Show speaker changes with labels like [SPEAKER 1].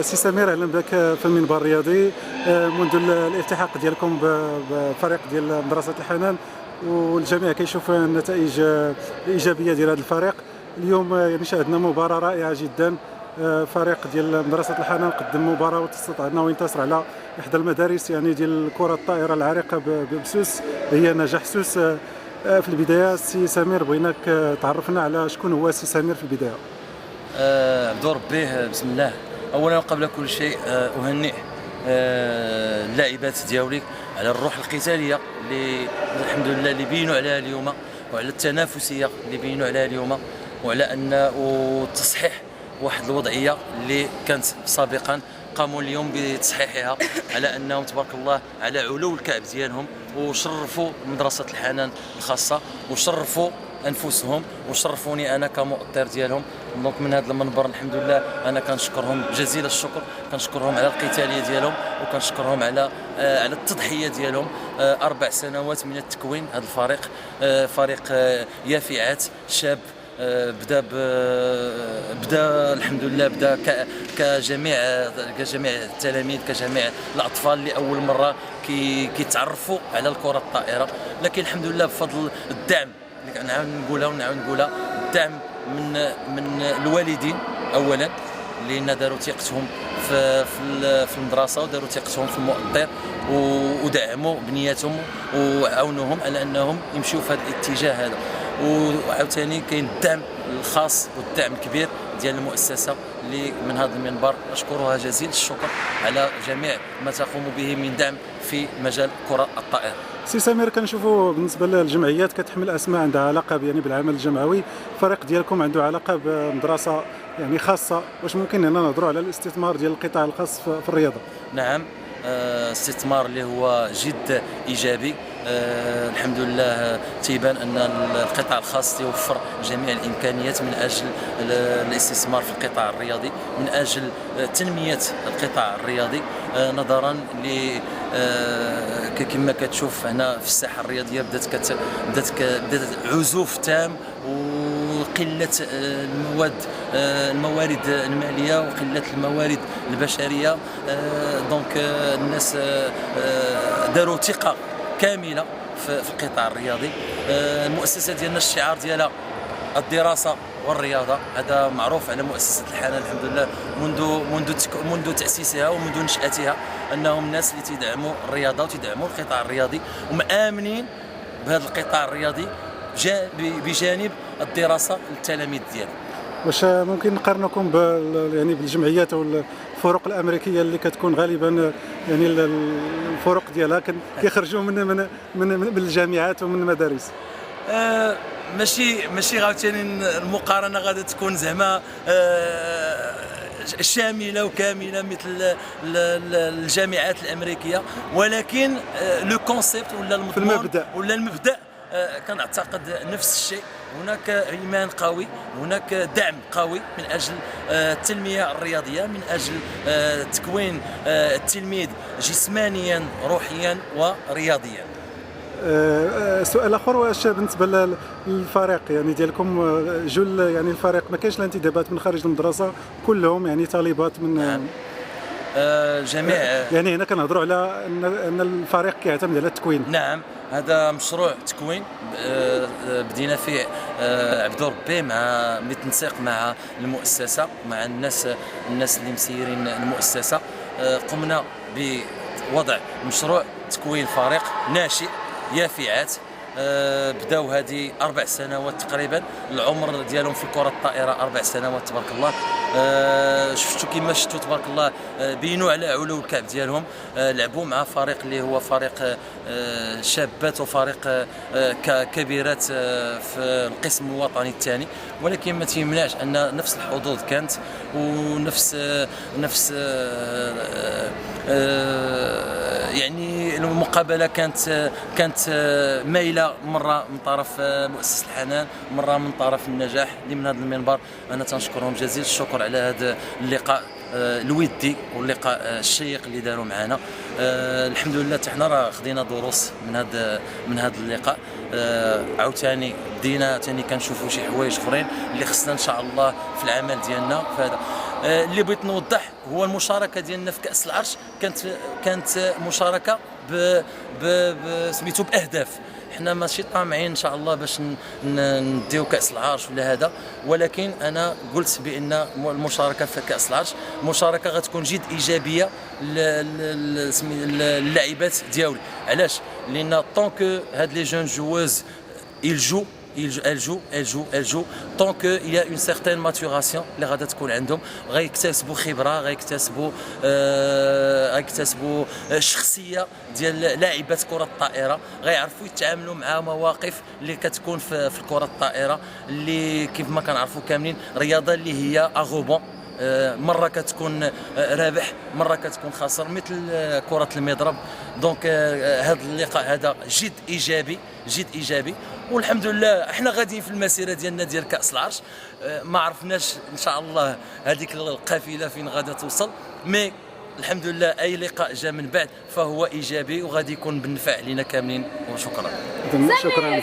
[SPEAKER 1] سي سمير، اهلا بك في المنبر الرياضي. منذ الالتحاق ديالكم بفريق ديال مدرسة الحنان والجميع كيشوف النتائج الايجابيه ديال هذا الفريق. اليوم يعني شاهدنا مباراه رائعه جدا. فريق ديال مدرسة الحنان قدم مباراه واستطاع انه ينتصر على احدى المدارس يعني ديال كرة الطائرة العريقة بسوس، هي نجاح سوس. في البدايه سي سمير بغيناك تعرفنا على شكون هو سي سمير في البدايه.
[SPEAKER 2] عبد ربي، بسم الله. اولا وقبل كل شيء اهنئ اللاعبات ديالي على الروح القتاليه اللي الحمد لله اللي بينوا عليها اليوم، وعلى التنافسيه اللي بينوا عليها اليوم، وعلى ان وتصحيح واحد الوضعيه اللي كانت سابقا قاموا اليوم بتصحيحها، على انهم تبارك الله على علو الكعب ديالهم، وشرفوا مدرسه الحنان الخاصه وشرفوا انفسهم وشرفوني انا كمؤطر ديالهم. دونك من هذا المنبر الحمد لله انا كنشكرهم جزيل الشكر، كنشكرهم على القتاليه ديالهم، وكنشكرهم على التضحيه ديالهم. 4 سنوات من التكوين هذا الفريق، فريق يافعات شاب، بدا الحمد لله بدا كجميع التلاميذ، كجميع الاطفال اللي اول مره كيتعرفوا على الكره الطائره. لكن الحمد لله بفضل الدعم اللي نعاود نقولها الدعم من الوالدين اولا، لان داروا ثقتهم في المدرسه، وداروا ثقتهم في المؤطر، ودعموا بنياتهم وعاونوهم على انهم يمشيو في هذا الاتجاه هذا. وعاوتاني كاين الدعم الخاص والدعم الكبير ديال المؤسسه اللي من هذا المنبر اشكرها جزيل الشكر على جميع ما تقوم به من دعم في مجال كره الطائره.
[SPEAKER 1] سي سمير، كنشوفوا بالنسبه للجمعيات كتحمل اسماء عندها علاقه يعني بالعمل الجمعوي، الفريق ديالكم عنده علاقه بمدرسه يعني خاصه، واش ممكن هنا نهضروا على الاستثمار ديال القطاع الخاص في الرياضه؟
[SPEAKER 2] نعم، استثمار اللي هو جد ايجابي. الحمد لله تيبان ان القطاع الخاص يوفر جميع الامكانيات من اجل الاستثمار في القطاع الرياضي، من اجل تنميه القطاع الرياضي، نظرا ل كما كتشوف هنا في الساحه الرياضيه بدات عزوف تام، وقله الموارد الماليه، وقله الموارد البشريه. دونك الناس داروا ثقه كامله في القطاع الرياضي. المؤسسه ديالنا الشعار ديالها الدراسه والرياضه، هذا معروف على مؤسسه الحنان الحمد لله منذ تاسيسها ومنذ نشاتها، انهم الناس اللي تيدعموا الرياضه وتدعموا القطاع الرياضي ومآمنين بهذا القطاع الرياضي بجانب الدراسه للتلاميذ ديالهم.
[SPEAKER 1] واش ممكن نقارنكم يعني بالجمعيات او الفرق الامريكيه اللي كتكون غالبا يعني الفرق ديالها كيخرجوا من الجامعات ومن المدارس؟
[SPEAKER 2] ماشي غاوتاني المقارنه غادي تكون زعما شامله وكامله مثل الجامعات الامريكيه، ولكن لو كونسيبت ولا المضمون ولا المبدا كنعتقد نفس الشيء. هناك ايمان قوي، هناك دعم قوي من اجل التنميه الرياضيه، من اجل تكوين التلميذ جسمانيا روحيا ورياضيا.
[SPEAKER 1] سؤال اخر، واش بالنسبه للفريق يعني ديالكم جل يعني الفريق ما كاينش الانتدابات من خارج المدرسه، كلهم يعني طالبات من
[SPEAKER 2] نعم. جميع
[SPEAKER 1] يعني هنا كنهضروا على ان الفريق كيعتمد على التكوين.
[SPEAKER 2] نعم، هذا مشروع تكوين بدينا فيه عبد ربي مع بالتنسيق مع المؤسسه، مع الناس اللي مسيرين المؤسسه. قمنا بوضع مشروع تكوين فريق ناشئ يافعات. بداو هذه 4 سنوات تقريبا، العمر ديالهم في كرة الطائرة 4 سنوات تبارك الله. شفتوا كما شفتوا تبارك الله، بينوا على علو الكعب ديالهم. لعبوا مع فريق اللي هو فريق شابات وفريق كبيرات في القسم الوطني الثاني، ولكن ما تيمنعش ان نفس الحظوظ كانت، ونفس يعني المقابله كانت مايله، مره من طرف مؤسسه الحنان، مره من طرف النجاح. اللي من هذا المنبر انا تنشكرهم جزيل الشكر على هذا اللقاء الودي واللقاء الشيق اللي داروا معنا. الحمد لله حنا راه خدينا دروس من هذا اللقاء. عاوتاني بدينا ثاني كنشوفوا شي حوايج اخرين اللي خصنا ان شاء الله في العمل ديالنا. فهذا اللي بغيت نوضح هو المشاركه ديالنا في كاس العرش كانت مشاركه سميتو باهداف. حنا ماشي طامعين ان شاء الله باش نديو كاس العرش ولا هذا، ولكن انا قلت بان المشاركه في كاس العرش مشاركه غتكون جد ايجابيه للاعبات ديالي. علاش؟ لان طونك هاد لي جون جووز elles jouent tant qu'il y a une certaine maturation اللي غادا تكون عندهم، غيكتسبوا خبره، غيكتسبوا شخصيه ديال لاعبات كره الطائره، غيعرفوا يتعاملوا مع مواقف اللي كتكون في الكره الطائره اللي كيف ما كنعرفوا كاملين رياضه اللي هي اغوبون، مره كتكون رابح مره كتكون خاسر مثل كره المضرب. دونك هذا اللقاء هذا جد ايجابي والحمد لله احنا غاديين في المسيره ديالنا ديال كاس العرش. ما عرفناش ان شاء الله هذيك القافله فين غادا توصل، مي الحمد لله اي لقاء جاء من بعد فهو ايجابي وغادي يكون بالنفع علينا كاملين. وشكرا.
[SPEAKER 1] شكرا.